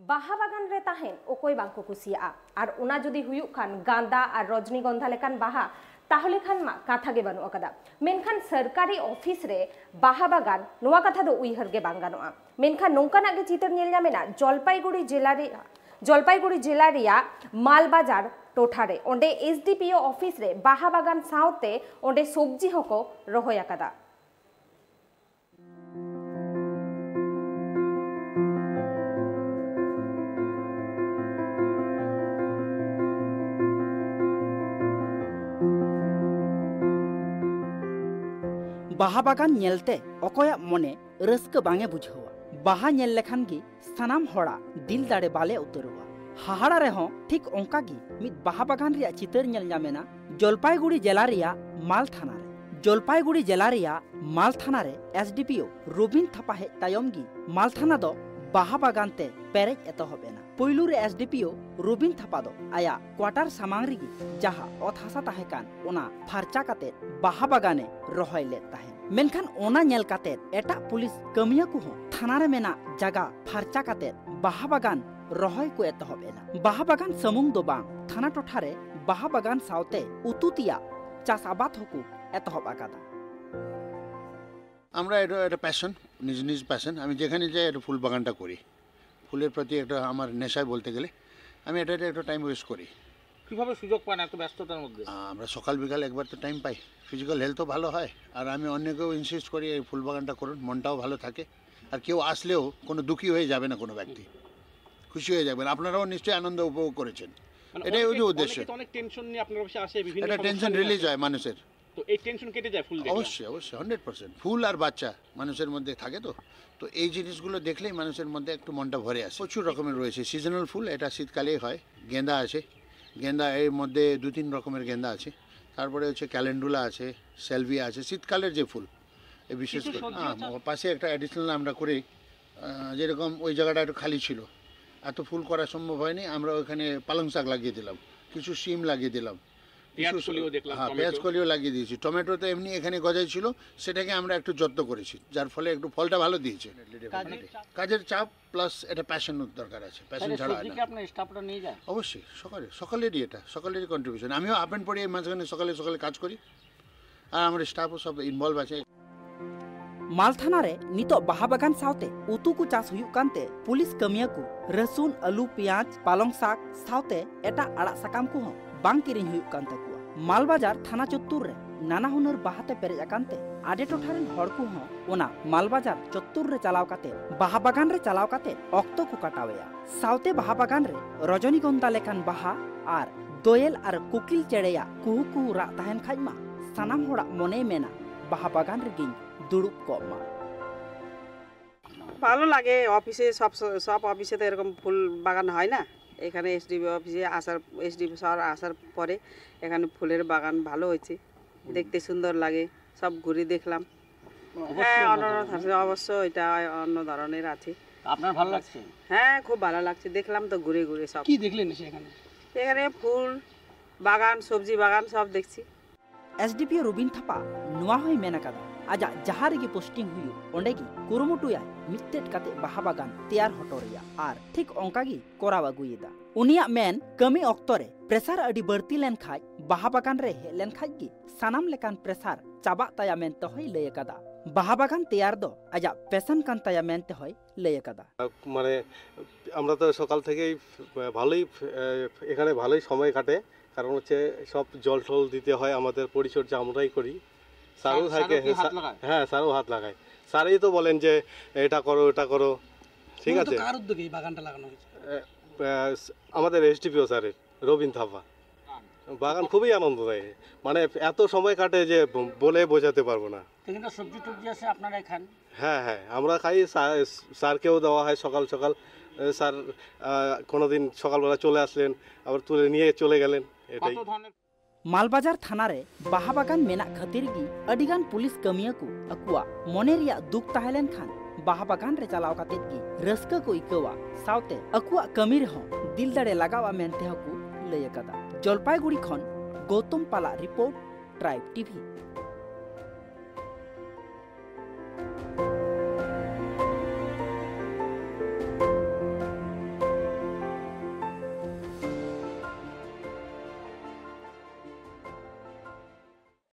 बाहा बागान रे ताहेन ओकोय बांको कुसिया और उना जुदी हुयुक खान गांदा और रजनीगंधा लेकान बाहा ताहले खान मा कथा गे बानु अकदा मेनखान सरकारी ऑफिस रे बाहा बागान नोआ कथा दो उइहर गे बांग गानोआ मेनखान नोंकाना गे चितर नेल ᱧᱟᱢᱮᱱᱟ जलपाईगुड़ी जिला रिया मालबाजार टोठारे ओंडे एसडीपीओ ऑफिस रे बाहा बागान साउते ओंडे सब्जी हको रहोय अकदा बाहा बागान नेलते अकोया मने रस्क बांगे बुझावा बाहा नेल लेखान गी सानाम होड़ा दिल दाड़े बाले उतरवा हाहाड़ा रेहो ठीक ओंका गी मिद बाहा बागान रिया चितर नेल ᱧᱟᱢᱮᱱᱟ जलपाईगुड़ी जिला रिया माल थाना रे जलपाईगुड़ी जिला रिया माल थाना रे एसडीपीओ रोबिन थापा हे तायम गी माल थाना दो बाहा बागान ते पेरेज एतहबेना पुइलु रे एसडीपीओ रोबिन थापा दो आया क्वार्टर सामांग रिगी जहा ओत हासा ताहेकान ओना फारचा काते बाहा बागाने रहोय ले ताहे मेनखान ओना नेल काते एटा पुलिस कमिया को थाना रे मेना जगह फारचा काते बाहा बागान रहोय को एतहबेना बाहा बागान समुंग दो बांग थाना टोठारे बाहा बागान सावते उतुतिया चास आबाद हकु एतहब आकादा আমরা এটা প্যাশন নিজ নিজ প্যাশন আমি যেখানে যাই এটা ফুল বাগানটা করি ফুলের প্রতি একটা আমার নেশায় বলতে গেলে আমি এটাতে একটা টাইম ওয়েস্ট করি কিভাবে সুযোগ পান এত ব্যস্ততার মধ্যে আমরা সকাল বিকাল একবার তো টাইম পাই ফিজিক্যাল হেলথও ভালো হয় আর আমি অন্যকেও ইনসিস্ট করি এই ফুল বাগানটা করুন মনটাও ভালো থাকে আর কেউ আসলেও কোনো দুঃখী হয়ে যাবে না কোনো ব্যক্তি খুশি হয়ে যাবেন আপনারাও নিশ্চয়ই আনন্দ উপভোগ করেছেন এটাই ওই উদ্দেশ্য অনেক টেনশন নিয়ে আপনার অফিসে আসে বিভিন্ন এটা টেনশন রিলিজ হয় মানুষের তো এই টেনশন কেটে যায় ফুল দেখলে অবশ্যই অবশ্যই 100% ফুল আর বাচ্চা মানুষের মধ্যে থাকে তো এই জিনিসগুলো দেখলেই মানুষের মধ্যে একটু মনটা ভরে আসে প্রচুর রকমের রয়েছে সিজনাল ফুল এটা শীতকালেই হয় গেন্দা আছে গেন্দা এর মধ্যে 2-3 রকমের গেন্দা আছে তারপরে হচ্ছে ক্যালেন্ডুলা আছে সেলভিয়া আছে শীতকালের যে ফুল এই বিশেষ করে পাশে একটা অ্যাডিশনাল আমরা করি যেরকম ওই জায়গাটা একটু খালি ছিল এত ফুল করা সম্ভব হয়নি আমরা ওখানে পালং শাক লাগিয়ে দিলাম কিছু শিম লাগিয়ে দিলাম পেঁয়াজ কলিও লাগিয়ে দিয়েছি টমেটো তো এমনি এখানে গজাই ছিল সেটাকে আমরা একটু যত্ন করেছি যার ফলে একটু ফলটা ভালো দিয়েছে কাজের চাপ প্লাস এটা প্যাশন দরকার আছে প্যাশন ছাড়া হয় না অবশ্যই সকালেরই এটা সকালেরই কন্ট্রিবিউশন আমিও আপ এন্ড পড়ি এই মাঝখানে সকালে সকালে কাজ করি আর আমার স্টাফও সব ইনভলভ আছে माल थाना रे नितो बाहा बागान सावते उतु को चास हुयुक कांते पुलिस कमिया को रसुन आलू प्याज पालंग साग सावते एटा आड़ा साकाम को बांग किरिंग हुयुक कान तकुआ माल बाजार थाना चत्तुर रे नाना हुनर बाहाते पेरेज अकानते आडे टोठारेन हड़ को ओना माल बाजार चत्तुर रे चलाव काते बाहा बागान रे चलाव काते ऑक्तो को काटावेया सावते बाहा बागान रे रजनीगंधा लेकान बाहा आर दोयल आर कुकिल चेड़ेया कुहू कुहू रा ताहेन खाजमा सानाम होड़ा मने मेना बाहा बागान रे गिंग दुड़ुब कमा ভালো লাগে অফিসে সব অফিসে তো এরকম ফুল বাগান হয় না এখানে এসডিপি অফিসে আসার এসডিপি স্যার আসার পরে এখানে ফুলের বাগান ভালো হয়েছে দেখতে সুন্দর লাগে সব ঘুরে দেখলাম হ্যাঁ অবশ্য এটা অন্য ধরনের আছে আপনার ভালো লাগছে হ্যাঁ খুব ভালো লাগছে দেখলাম তো ঘুরে ঘুরে সব কি দেখলেন সেখানে এখানে ফুল বাগান সবজি বাগান সব দেখছি एसडीपीओ रोबिन थापा नुआ होय मेना कादा आजा जहार गी पोस्टिंग हुयु ओंडे गी कुरुमुटुया मित्तेट काते बाहा बागान तैयार हटोरिया आर ठीक ओंका गी कोरावा गुयेदा उनिया मेन कमी ऑक्टोरे प्रेसार अडी बर्ती लेन खाय बाहा बागान रे हे लेन खाय गी सानाम लेकान प्रेसार चाबा ताया मेन तो होय लय कादा बाहा बागान तैयार दो आजा पेशन कान ताया मेन ते होय लय कादा মানে আমরা তো সকাল থেকেই ভালোই এখানে ভালোই সময় কাটে কারণ হচ্ছে সব জল টল দিতে হয় আমাদের পরিচর্যা আমরাই করি স্যারও থাকে হ্যাঁ স্যারও হাত লাগায় স্যারই তো বলেন যে এটা করো এটা করো ঠিক আছে কার উদ্যোগে এই বাগানটা লাগানো হয়েছে আমাদের এসডিপিও স্যারের রবিন থাপা বাগান খুবই আনন্দদায়ী মানে এত সময় কাটে যে বলে বোঝাতে পারবো না এখানে সবজি টবজি আছে আপনারাই খান হ্যাঁ হ্যাঁ আমরা খাই স্যারকেও দেওয়া হয় সকাল সকাল স্যার কোনোদিন সকালবেলা চলে আসলেন আবার তুলে নিয়ে চলে গেলেন এটাই मालबाजार थाना रे बाहा बागान मेना खातिर गी अडिगान पुलिस कमिया को अकुआ मने रिया दुख ताहेलेन खान बाहा बागान रे चलाव काते गी रस्का को इकवा सावते अकुआ कमी रे हो दिल दड़े लगावा मेनते हकु लय कदा जलपाईगुड़ी खन गौतम पाला रिपोर्ट ट्राइब टीवी।